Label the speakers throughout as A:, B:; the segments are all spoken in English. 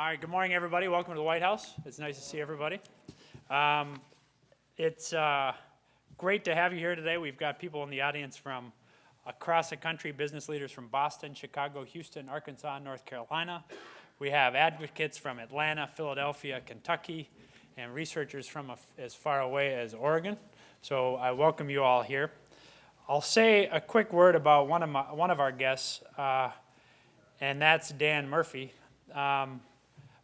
A: All right, good morning, everybody. Welcome to the White House. It's nice to see everybody. It's great to have you here today. We've got people in the audience from across the country, business leaders from Boston, Chicago, Houston, Arkansas, North Carolina. We have advocates from Atlanta, Philadelphia, Kentucky, and researchers from as far away as Oregon. So I welcome you all here. I'll say a quick word about one of our guests, and that's Dan Murphy.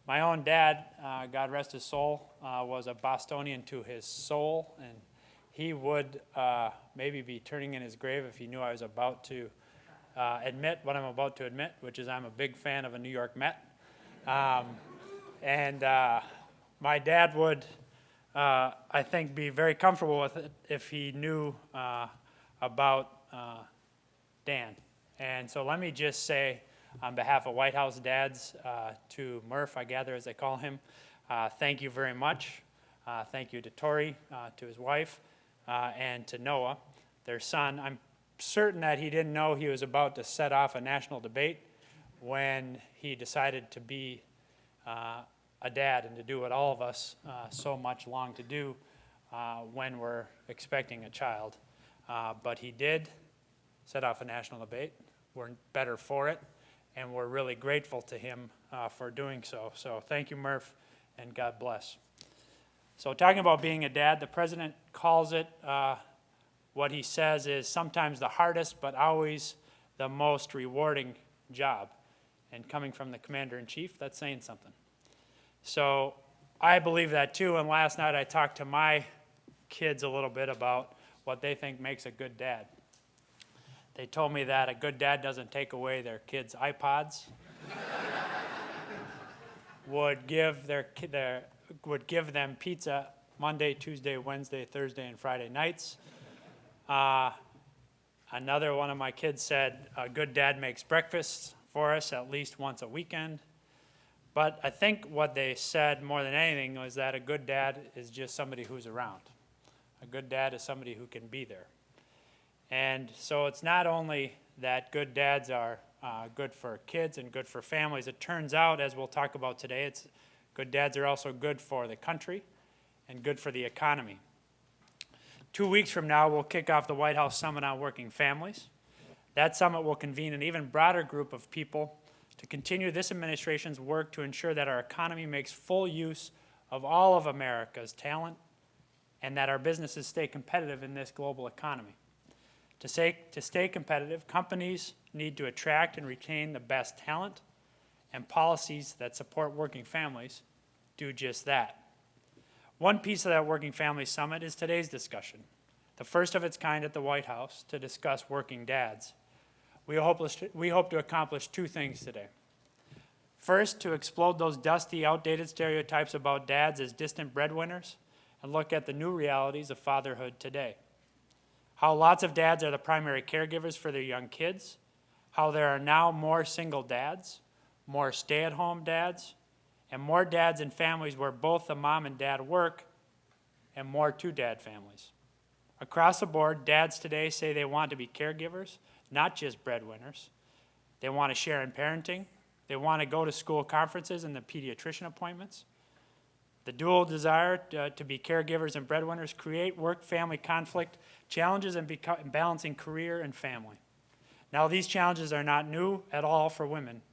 A: My own dad, God rest his soul, was a Bostonian to his soul, and he would maybe be turning in his grave if he knew I was about to admit what I'm about to admit, which is I'm a big fan of a New York Met. And my dad would, I think, be very comfortable with it if he knew about Dan. And so let me just say, on behalf of White House dads, to Murph, I gather as they call him, thank you very much. Thank you to Tori, to his wife, and to Noah, their son. I'm certain that he didn't know he was about to set off a national debate when he decided to be a dad and to do what all of us so much long to do when we're expecting a child. But he did set off a national debate. We're better for it. And we're really grateful to him for doing so. So thank you, Murph, and God bless. So talking about being a dad, the president calls it, what he says is sometimes the hardest, but always the most rewarding job. And coming from the commander-in-chief, that's saying something. So I believe that too, and last night I talked to my kids a little bit about what they think makes a good dad. They told me that a good dad doesn't take away their kids' iPods, would give them pizza Monday, Tuesday, Wednesday, Thursday, and Friday nights. Another one of my kids said a good dad makes breakfast for us at least once a weekend. But I think what they said more than anything was that a good dad is just somebody who's around. A good dad is somebody who can be there. And so it's not only that good dads are good for kids and good for families. It turns out, as we'll talk about today, good dads are also good for the country and good for the economy. 2 weeks from now, we'll kick off the White House Summit on Working Families. That summit will convene an even broader group of people to continue this administration's work to ensure that our economy makes full use of all of America's talent and that our businesses stay competitive in this global economy. To stay competitive, companies need to attract and retain the best talent, and policies that support working families do just that. One piece of that Working Families Summit is today's discussion, the first of its kind at the White House to discuss working dads. We hope to accomplish two things today. First, to explode those dusty, outdated stereotypes about dads as distant breadwinners and look at the new realities of fatherhood today. How lots of dads are the primary caregivers for their young kids, how there are now more single dads, more stay-at-home dads, and more dads in families where both the mom and dad work, and more two-dad families. Across the board, dads today say they want to be caregivers, not just breadwinners. They want to share in parenting. They want to go to school conferences and the pediatrician appointments. The dual desire to be caregivers and breadwinners create work-family conflict, challenges in balancing career and family. Now, these challenges are not new at all for women,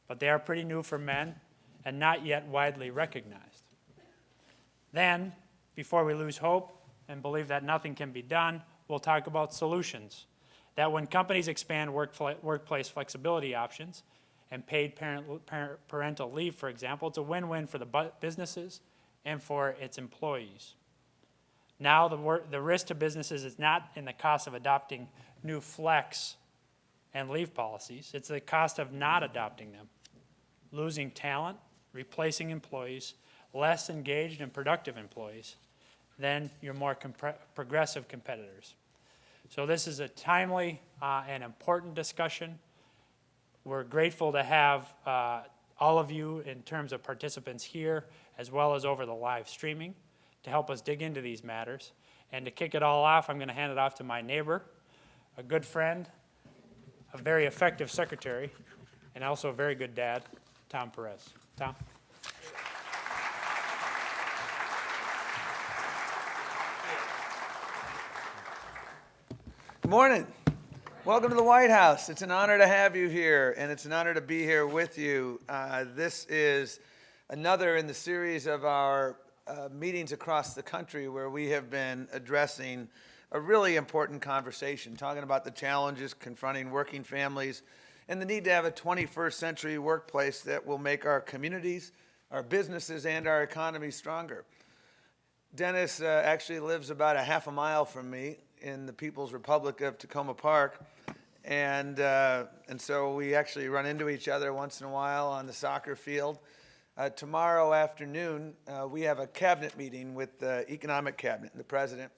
A: but they are pretty new for men and not yet widely recognized. Then, before we lose hope and believe that nothing can be done, we'll talk about solutions. That when companies expand workplace flexibility options and paid parental leave, for example, it's a win-win for the businesses and for its employees. Now the risk to businesses is not in the cost of adopting new flex and leave policies. It's the cost of not adopting them. Losing talent, replacing employees, less engaged and productive employees than your more progressive competitors. So this is a timely and important discussion. We're grateful to have all of you in terms of participants here as well as over the live streaming to help us dig into these matters. And to kick it all off, I'm going to hand it off to my neighbor, a good friend, a very effective secretary, and also a very good dad, Tom Perez. Tom?
B: morning. Welcome to the White House. It's an honor to have you here, and it's an honor to be here with you. This is another in the series of our meetings across the country where we have been addressing a really important conversation, talking about the challenges confronting working families and the need to have a 21st century workplace that will make our communities, our businesses, and our economy stronger. Dennis actually lives about a half a mile from me in the People's Republic of Tacoma Park, and so we actually run into each other once in a while on the soccer field. Tomorrow afternoon, we have a cabinet meeting with the economic cabinet and the president.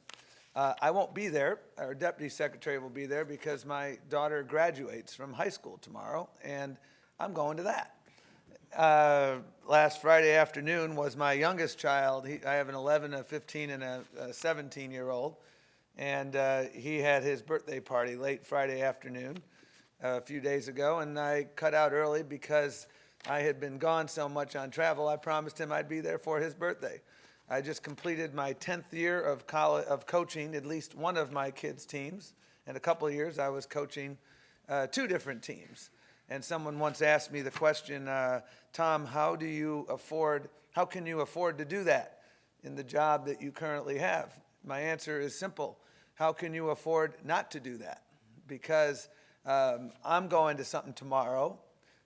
B: I won't be there. Our deputy secretary will be there because my daughter graduates from high school tomorrow, and I'm going to that. Last Friday afternoon was my youngest child. I have an 11, a 15, and a 17-year-old. And he had his birthday party late Friday afternoon a few days ago. And I cut out early because I had been gone so much on travel. I promised him I'd be there for his birthday. I just completed my 10th year of coaching at least one of my kids' teams. In a couple of years, I was coaching 2 different teams. And someone once asked me the question, Tom, how can you afford to do that in the job that you currently have? My answer is simple. How can you afford not to do that? Because I'm going to something tomorrow,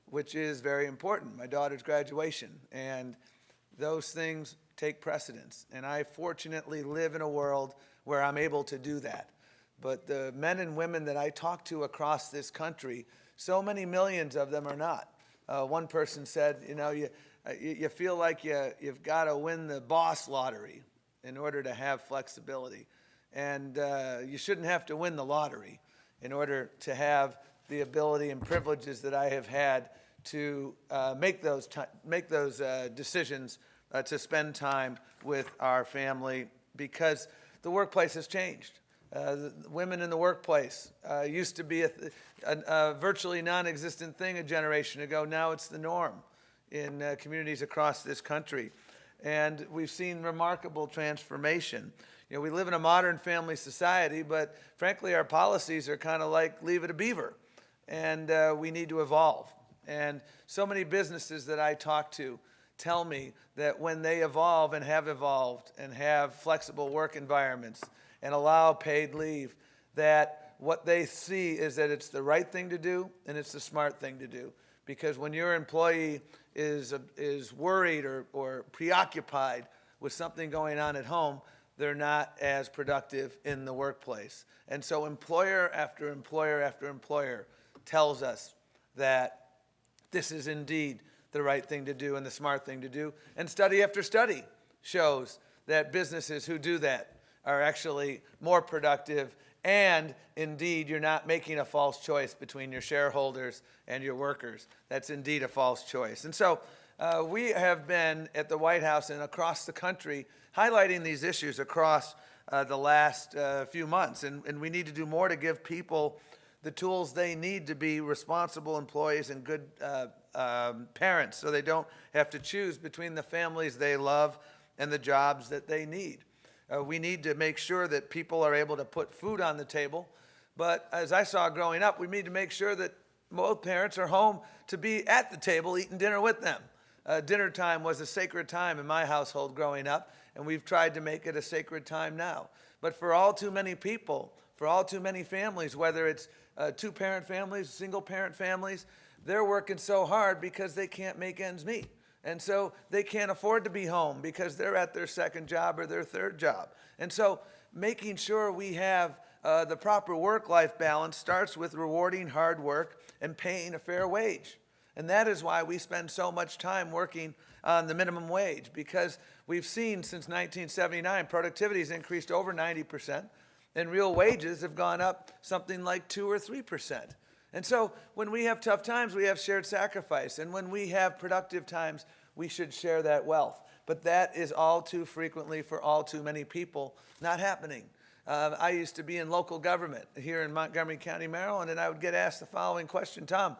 B: which is very important, my daughter's graduation. And those things take precedence. And I fortunately live in a world where I'm able to do that. But the men and women that I talk to across this country, so many millions of them are not. One person said, you feel like you've got to win the boss lottery in order to have flexibility. And you shouldn't have to win the lottery in order to have the ability and privileges that I have had to make those decisions to spend time with our family, because the workplace has changed. Women in the workplace used to be a virtually non-existent thing a generation ago. Now it's the norm in communities across this country. And we've seen remarkable transformation. We live in a modern family society, but frankly, our policies are kind of like Leave It a Beaver. And we need to evolve. And so many businesses that I talk to tell me that when they evolve and have flexible work environments and allow paid leave, that what they see is that it's the right thing to do and it's the smart thing to do. Because when your employee is worried or preoccupied with something going on at home, they're not as productive in the workplace. And so employer after employer after employer tells us that this is indeed the right thing to do and the smart thing to do. And study after study shows that businesses who do that are actually more productive, and indeed you're not making a false choice between your shareholders and your workers. That's indeed a false choice. And so we have been at the White House and across the country highlighting these issues across the last few months, and we need to do more to give people the tools they need to be responsible employees and good parents, so they don't have to choose between the families they love and the jobs that they need. We need to make sure that people are able to put food on the table. But as I saw growing up, we need to make sure that both parents are home to be at the table eating dinner with them. Dinner time was a sacred time in my household growing up, and we've tried to make it a sacred time now. But for all too many people, for all too many families, whether it's 2-parent families, single-parent families, they're working so hard because they can't make ends meet. And so they can't afford to be home because they're at their 2nd job or their 3rd job. And so making sure we have the proper work-life balance starts with rewarding hard work and paying a fair wage. And that is why we spend so much time working on the minimum wage, because we've seen since 1979 productivity has increased over 90%, and real wages have gone up something like 2 or 3%. And so when we have tough times, we have shared sacrifice. And when we have productive times, we should share that wealth. But that is all too frequently, for all too many people, not happening. I used to be in local government here in Montgomery County, Maryland, and I would get asked the following question: Tom,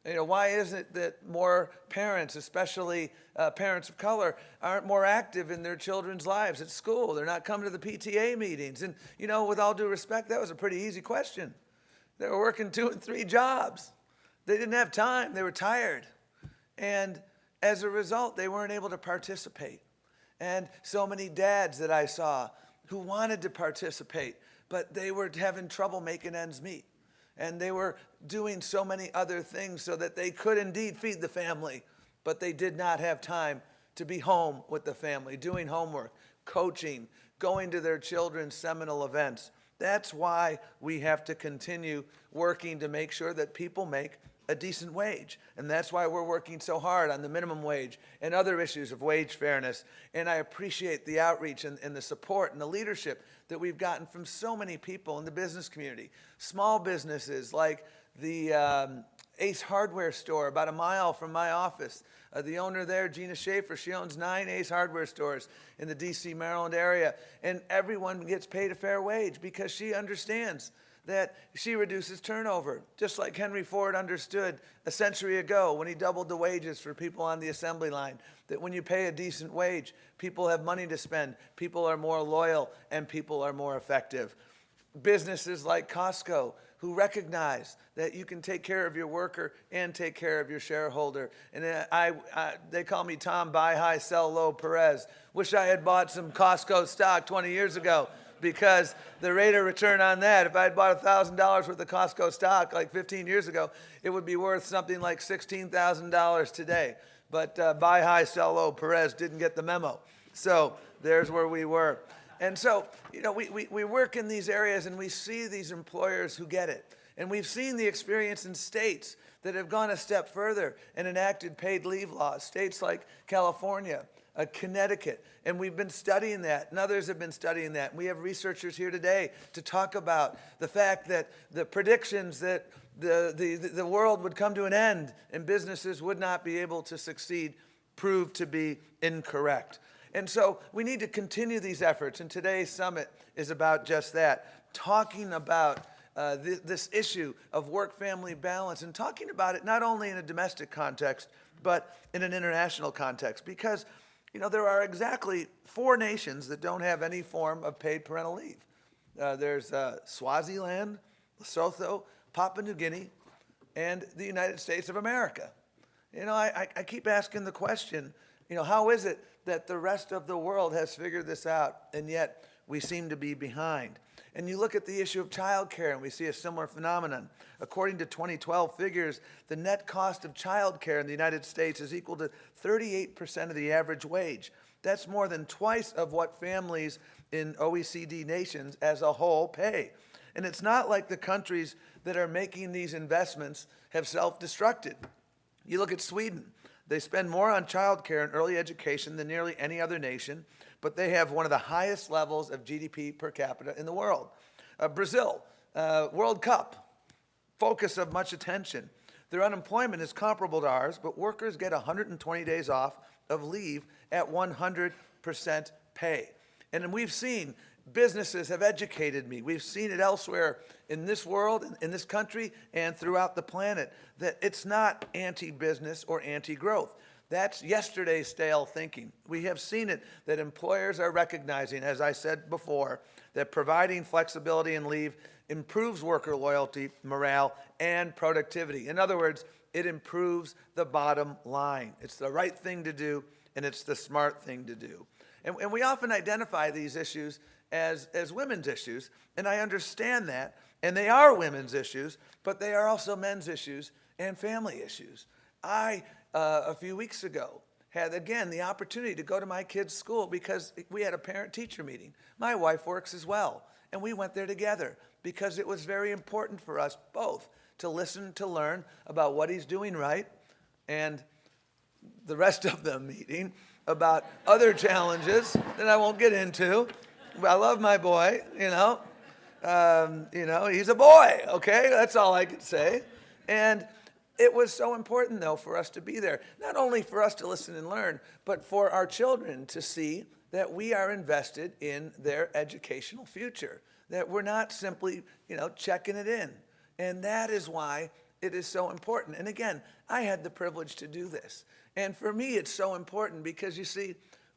B: Why is it that more parents, especially parents of color, aren't more active in their children's lives at school? They're not coming to the PTA meetings. And, with all due respect, that was a pretty easy question. They were working 2 and 3 jobs. They didn't have time. They were tired. And as a result, they weren't able to participate. And so many dads that I saw who wanted to participate, but they were having trouble making ends meet. And they were doing so many other things so that they could indeed feed the family, but they did not have time to be home with the family, doing homework, coaching, going to their children's seminal events. That's why we have to continue working to make sure that people make a decent wage. And that's why we're working so hard on the minimum wage and other issues of wage fairness. And I appreciate the outreach and the support and the leadership that we've gotten from so many people in the business community. Small businesses like the Ace Hardware store about a mile from my office. The owner there, Gina Schaefer, she owns 9 Ace Hardware stores in the D.C., Maryland area. And everyone gets paid a fair wage because she understands that she reduces turnover, just like Henry Ford understood a century ago when he doubled the wages for people on the assembly line, that when you pay a decent wage, people have money to spend, people are more loyal, and people are more effective. Businesses like Costco, who recognize that you can take care of your worker and take care of your shareholder. And they call me Tom Buy High, Sell Low Perez. Wish I had bought some Costco stock 20 years ago, because the rate of return on that, if I had bought $1,000 worth of Costco stock like 15 years ago, it would be worth something like $16,000 today. But Buy High, Sell Low Perez didn't get the memo. So there's where we were. And so, we work in these areas and we see these employers who get it. And we've seen the experience in states that have gone a step further and enacted paid leave laws, states like California, Connecticut, and we've been studying that, and others have been studying that. And we have researchers here today to talk about the fact that the predictions that the world would come to an end and businesses would not be able to succeed proved to be incorrect. And so we need to continue these efforts, and today's summit is about just that, talking about this issue of work-family balance, and talking about it not only in a domestic context, but in an international context, because there are exactly 4 nations that don't have any form of paid parental leave. There's Swaziland, Lesotho, Papua New Guinea, and the United States of America. I keep asking the question, how is it that the rest of the world has figured this out, and yet we seem to be behind? And you look at the issue of child care, and we see a similar phenomenon. According to 2012 figures, the net cost of child care in the United States is equal to 38% of the average wage. That's more than twice of what families in OECD nations as a whole pay. And it's not like the countries that are making these investments have self-destructed. You look at Sweden. They spend more on child care and early education than nearly any other nation, but they have one of the highest levels of GDP per capita in the world. Brazil, World Cup, focus of much attention. Their unemployment is comparable to ours, but workers get 120 days off of leave at 100% pay. And we've seen businesses have educated me. We've seen it elsewhere in this world, in this country, and throughout the planet, that it's not anti-business or anti-growth. That's yesterday's stale thinking. We have seen it that employers are recognizing, as I said before, that providing flexibility and leave improves worker loyalty, morale, and productivity. In other words, it improves the bottom line. It's the right thing to do, and it's the smart thing to do. And we often identify these issues as women's issues, and I understand that, and they are women's issues, but they are also men's issues and family issues. I, a few weeks ago, had, again, the opportunity to go to my kids' school because we had a parent-teacher meeting. My wife works as well, and we went there together because it was very important for us both to listen, to learn about what he's doing right, and the rest of the meeting about other challenges that I won't get into. I love my boy, he's a boy, okay? That's all I could say. And it was so important, though, for us to be there, not only for us to listen and learn, but for our children to see that we are invested in their educational future, that we're not simply, checking it in. And that is why it is so important. And again, I had the privilege to do this. And for me, it's so important because you see,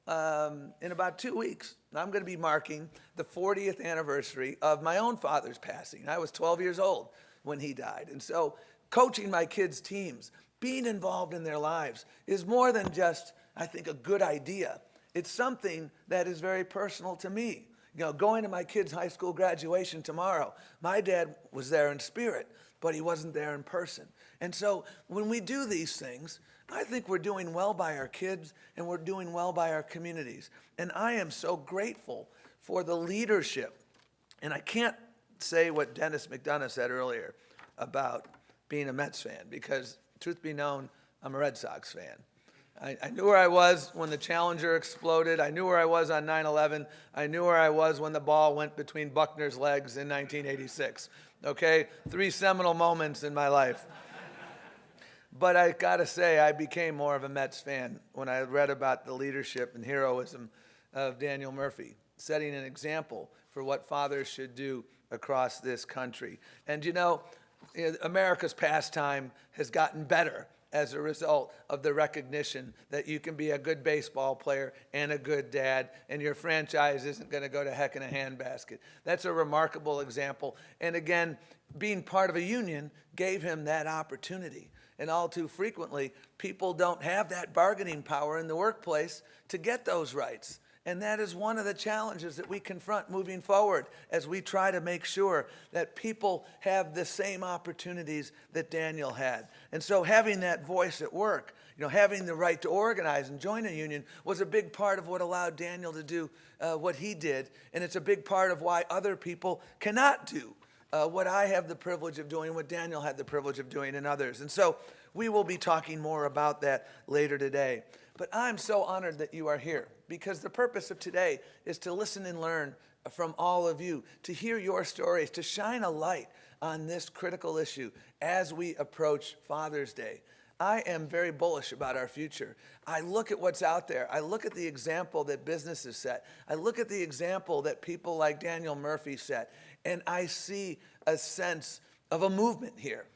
B: in about 2 weeks, I'm going to be marking the 40th anniversary of my own father's passing. I was 12 years old when he died. And so coaching my kids' teams, being involved in their lives is more than just, I think, a good idea. It's something that is very personal to me. You know, going to my kids' high school graduation tomorrow, my dad was there in spirit, but he wasn't there in person. And so when we do these things, I think we're doing well by our kids and we're doing well by our communities. And I am so grateful for the leadership. And I can't say what Dennis McDonough said earlier about being a Mets fan, because truth be known, I'm a Red Sox fan. I knew where I was when the Challenger exploded. I knew where I was on 9/11. I knew where I was when the ball went between Buckner's legs in 1986. Okay? 3 seminal moments in my life. But I gotta say, I became more of a Mets fan when I read about the leadership and heroism of Daniel Murphy, setting an example for what fathers should do across this country. And you know, America's pastime has gotten better as a result of the recognition that you can be a good baseball player and a good dad, and your franchise isn't going to go to heck in a handbasket. That's a remarkable example. And again, being part of a union gave him that opportunity. And all too frequently, people don't have that bargaining power in the workplace to get those rights. And that is one of the challenges that we confront moving forward as we try to make sure that people have the same opportunities that Daniel had. And so having that voice at work, having the right to organize and join a union was a big part of what allowed Daniel to do what he did. And it's a big part of why other people cannot do what I have the privilege of doing, what Daniel had the privilege of doing, and others. And so we will be talking more about that later today. But I'm so honored that you are here, because the purpose of today is to listen and learn from all of you, to hear your stories, to shine a light on this critical issue as we approach Father's Day. I am very bullish about our future. I look at what's out there. I look at the example that businesses set. I look at the example that people like Daniel Murphy set, and I see a sense of a movement here.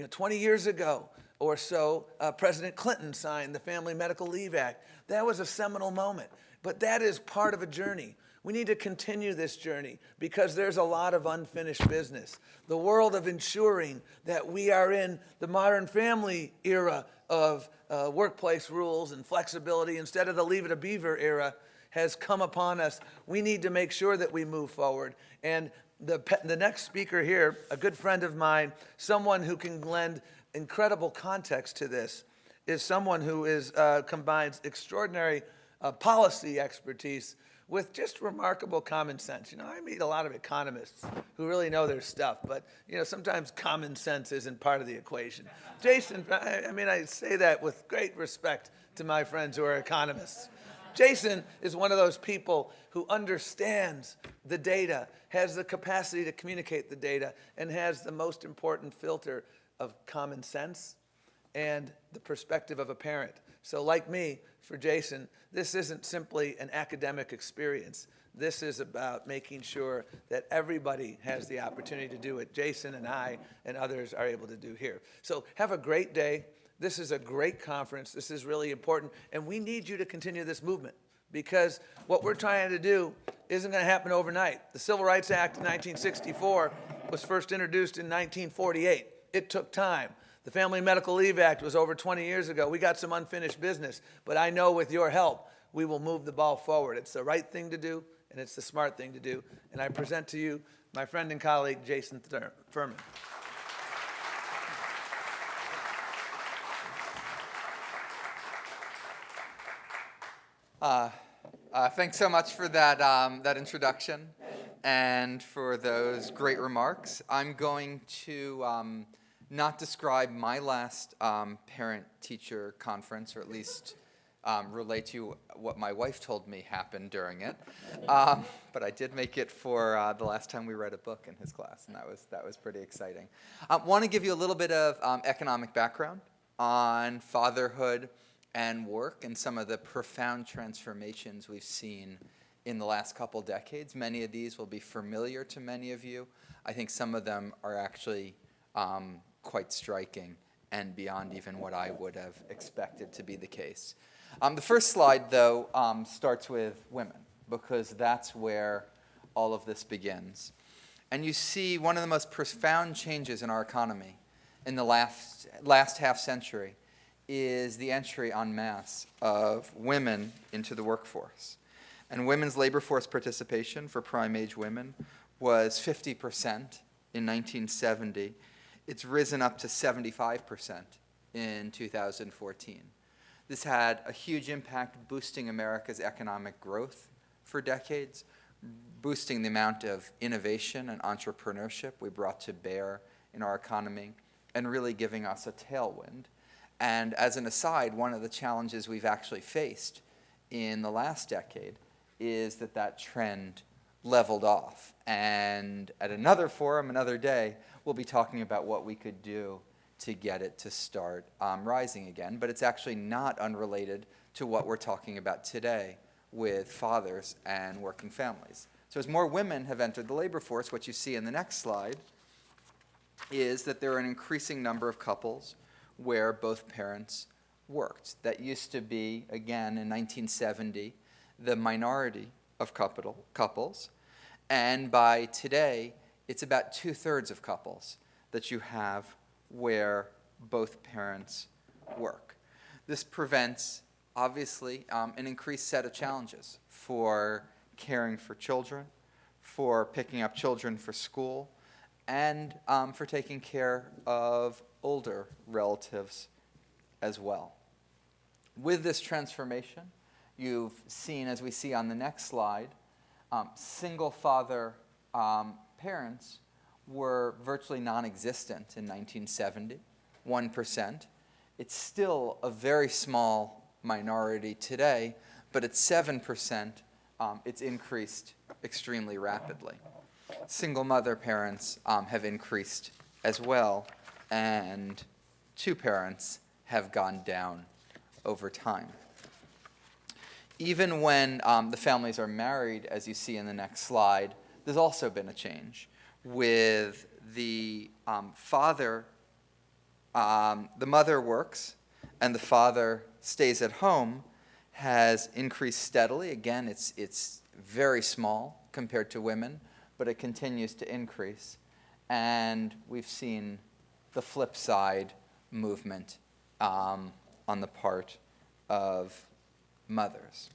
B: 20 years ago or so, President Clinton signed the Family Medical Leave Act. That was a seminal moment, but that is part of a journey. We need to continue this journey because there's a lot of unfinished business. The world of ensuring that we are in the modern family era of workplace rules and flexibility instead of the Leave It to Beaver era has come upon us. We need to make sure that we move forward. And the next speaker here, a good friend of mine, someone who can lend incredible context to this, is someone who combines extraordinary policy expertise with just remarkable common sense. I meet a lot of economists who really know their stuff, but sometimes common sense isn't part of the equation. Jason, I say that with great respect to my friends who are economists. Jason is one of those people who understands the data, has the capacity to communicate the data, and has the most important filter of common sense and the perspective of a parent. So like me, for Jason, this isn't simply an academic experience. This is about making sure that everybody has the opportunity to do what Jason and I and others are able to do here. So have a great day. This is a great conference. This is really important. And we need you to continue this movement, because what we're trying to do isn't going to happen overnight. The Civil Rights Act of 1964 was first introduced in 1948. It took time. The Family Medical Leave Act was over 20 years ago. We got some unfinished business, but I know with your help, we will move the ball forward. It's the right thing to do, and it's the smart thing to do. And I present to you my friend and colleague, Jason Furman.
C: Thanks so much for that introduction and for those great remarks. I'm going to not describe my last parent-teacher conference, or at least relate to what my wife told me happened during it. But I did make it for the last time we read a book in his class, and that was pretty exciting. I want to give you a little bit of economic background on fatherhood and work and some of the profound transformations we've seen in the last couple decades. Many of these will be familiar to many of you. I think some of them are actually quite striking and beyond even what I would have expected to be the case. The first slide, though, starts with women, because that's where all of this begins. And you see one of the most profound changes in our economy in the last half century is the entry en masse of women into the workforce. And women's labor force participation for prime-age women was 50% in 1970. It's risen up to 75% in 2014. This had a huge impact boosting America's economic growth for decades, boosting the amount of innovation and entrepreneurship we brought to bear in our economy, and really giving us a tailwind. And as an aside, one of the challenges we've actually faced in the last decade is that trend leveled off. And at another forum, another day, we'll be talking about what we could do to get it to start rising again. But it's actually not unrelated to what we're talking about today with fathers and working families. So as more women have entered the labor force, what you see in the next slide is that there are an increasing number of couples where both parents worked. That used to be, again, in 1970, the minority of couples. And by today, it's about 2/3 of couples that you have where both parents work. This prevents, obviously, an increased set of challenges for caring for children, for picking up children for school, and for taking care of older relatives as well. With this transformation, you've seen, as we see on the next slide, single-father parents were virtually non-existent in 1970, 1%. It's still a very small minority today, but at 7%, it's increased extremely rapidly. Single-mother parents have increased as well, and two parents have gone down over time. Even when the families are married, as you see in the next slide, there's also been a change. With the father, the mother works and the father stays at home, has increased steadily. Again, it's very small compared to women, but it continues to increase. And we've seen the flip side movement on the part of mothers.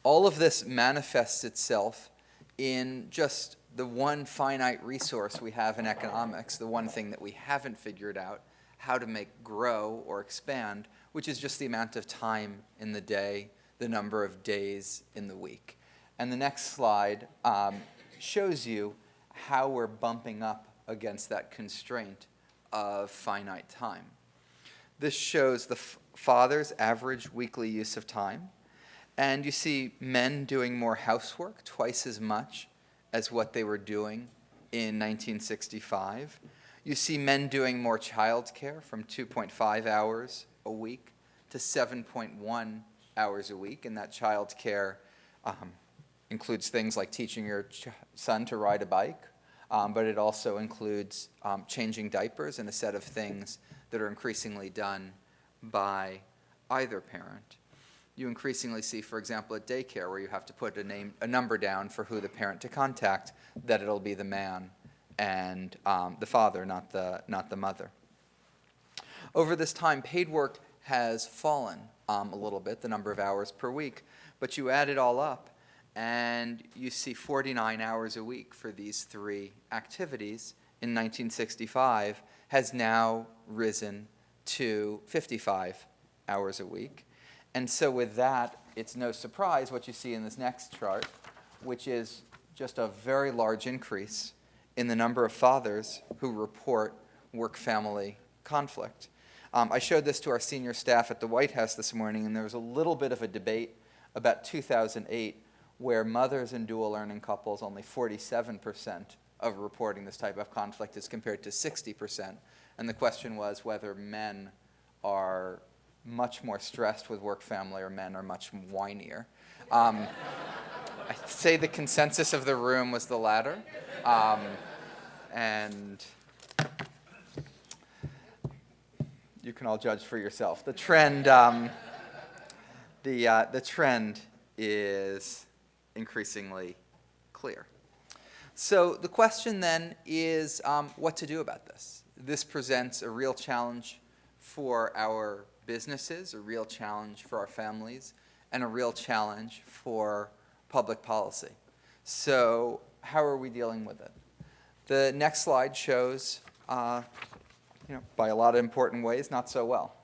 C: All of this manifests itself in just the one finite resource we have in economics, the one thing that we haven't figured out how to make grow or expand, which is just the amount of time in the day, the number of days in the week. And the next slide shows you how we're bumping up against that constraint of finite time. This shows the father's average weekly use of time. And you see men doing more housework, twice as much as what they were doing in 1965. You see men doing more childcare, from 2.5 hours a week to 7.1 hours a week. And that childcare includes things like teaching your son to ride a bike, but it also includes changing diapers and a set of things that are increasingly done by either parent. You increasingly see, for example, at daycare, where you have to put a number down for who the parent to contact, that it'll be the man and the father, not the mother. Over this time, paid work has fallen a little bit, the number of hours per week, but you add it all up, and you see 49 hours a week for these three activities in 1965 has now risen to 55 hours a week. And so with that, it's no surprise what you see in this next chart, which is just a very large increase in the number of fathers who report work-family conflict. I showed this to our senior staff at the White House this morning, and there was a little bit of a debate about 2008, where mothers and dual-earning couples, only 47% of reporting this type of conflict as compared to 60%. And the question was whether men are much more stressed with work-family or men are much whinier. I'd say the consensus of the room was the latter. And you can all judge for yourself. The trend, the trend is increasingly clear. So the question then is what to do about this. This presents a real challenge for our businesses, a real challenge for our families, and a real challenge for public policy. So how are we dealing with it? The next slide shows, by a lot of important ways, not so well.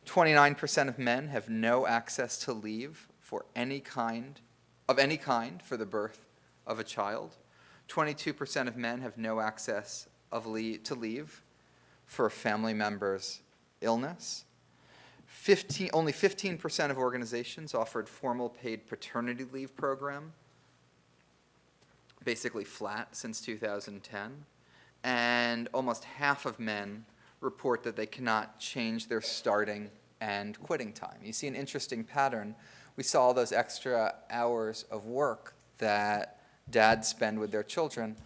C: 29% of men have no access to leave for any kind for the birth of a child. 22% of men have no access to leave for a family member's illness. Only 15% of organizations offered formal paid paternity leave program, basically flat since 2010. And almost half of men report that they cannot change their starting and quitting time. You see an interesting pattern. We saw all those extra hours of work that dads spend with their children.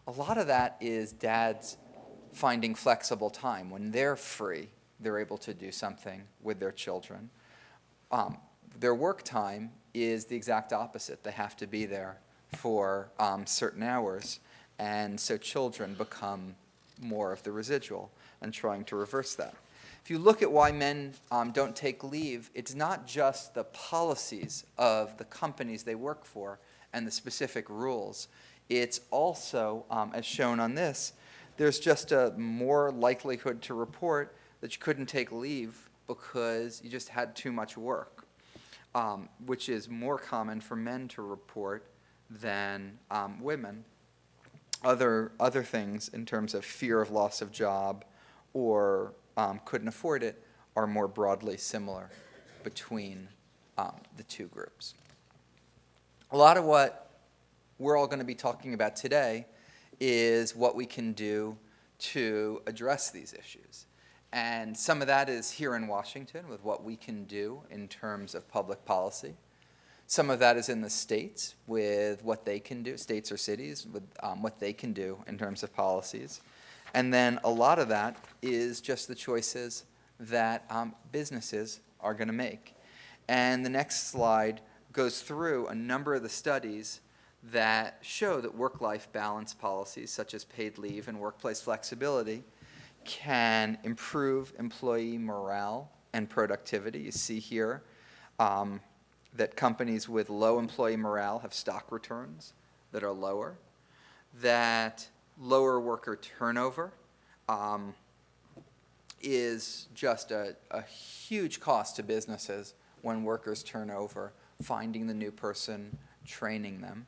C: A lot of that is dads finding flexible time. When they're free, they're able to do something with their children. Their work time is the exact opposite. They have to be there for certain hours, and so children become more of the residual, and trying to reverse that. If you look at why men don't take leave, it's not just the policies of the companies they work for and the specific rules. It's also, as shown on this, there's just a more likelihood to report that you couldn't take leave because you just had too much work, which is more common for men to report than women. Other things in terms of fear of loss of job or couldn't afford it are more broadly similar between the two groups. A lot of what we're all going to be talking about today is what we can do to address these issues. And some of that is here in Washington with what we can do in terms of public policy. Some of that is in the states with what they can do, states or cities, with what they can do in terms of policies. And then a lot of that is just the choices that businesses are going to make. And the next slide goes through a number of the studies that show that work-life balance policies, such as paid leave and workplace flexibility, can improve employee morale and productivity. You see here that companies with low employee morale have stock returns that are lower, that lower worker turnover is just a huge cost to businesses when workers turn over, finding the new person, training them.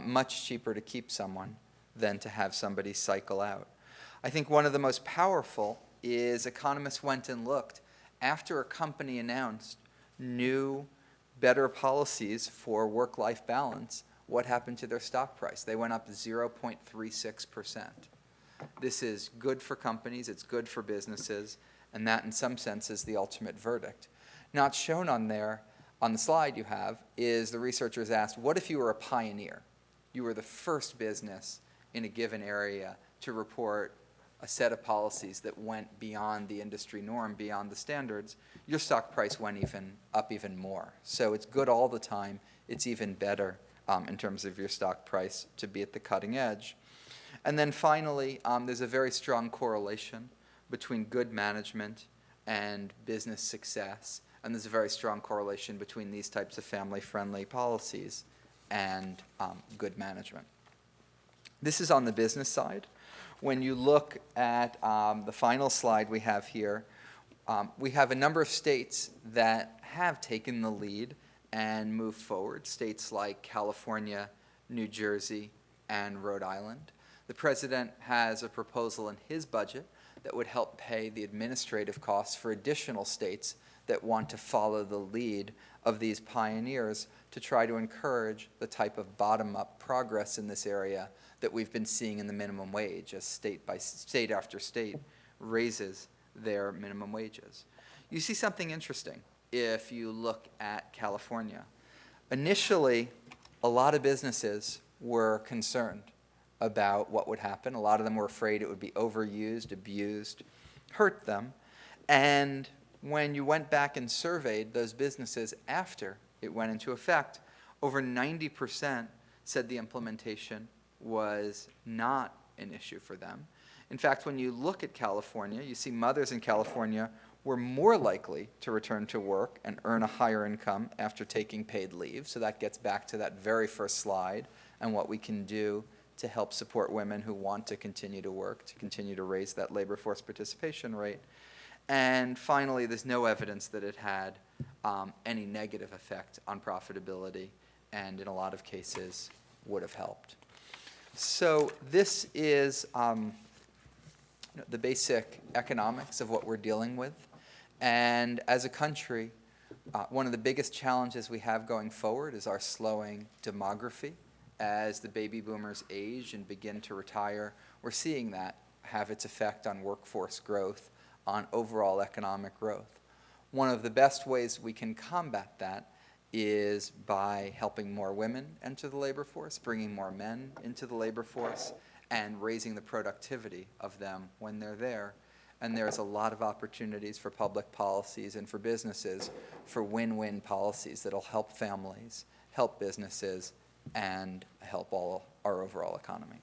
C: Much cheaper to keep someone than to have somebody cycle out. I think one of the most powerful is economists went and looked after a company announced new, better policies for work-life balance, what happened to their stock price? They went up 0.36%. This is good for companies, it's good for businesses, and that in some sense is the ultimate verdict. Not shown on there, on the slide you have, is the researchers asked, what if you were a pioneer? You were the first business in a given area to report a set of policies that went beyond the industry norm, beyond the standards. Your stock price went up even more. So it's good all the time. It's even better in terms of your stock price to be at the cutting edge. And then finally, there's a very strong correlation between good management and business success. And there's a very strong correlation between these types of family-friendly policies and good management. This is on the business side. When you look at the final slide we have here, we have a number of states that have taken the lead and moved forward, states like California, New Jersey, and Rhode Island. The president has a proposal in his budget that would help pay the administrative costs for additional states that want to follow the lead of these pioneers to try to encourage the type of bottom-up progress in this area that we've been seeing in the minimum wage as state after state raises their minimum wages. You see something interesting if you look at California. Initially, a lot of businesses were concerned about what would happen. A lot of them were afraid it would be overused, abused, hurt them. And when you went back and surveyed those businesses after it went into effect, over 90% said the implementation was not an issue for them. In fact, when you look at California, you see mothers in California were more likely to return to work and earn a higher income after taking paid leave. So that gets back to that very first slide and what we can do to help support women who want to continue to work, to continue to raise that labor force participation rate. And finally, there's no evidence that it had any negative effect on profitability, and in a lot of cases would have helped. So this is the basic economics of what we're dealing with. And as a country, one of the biggest challenges we have going forward is our slowing demography. As the baby boomers age and begin to retire, we're seeing that have its effect on workforce growth, on overall economic growth. One of the best ways we can combat that is by helping more women enter the labor force, bringing more men into the labor force, and raising the productivity of them when they're there. And there's a lot of opportunities for public policies and for businesses for win-win policies that'll help families, help businesses, and help all our overall economy.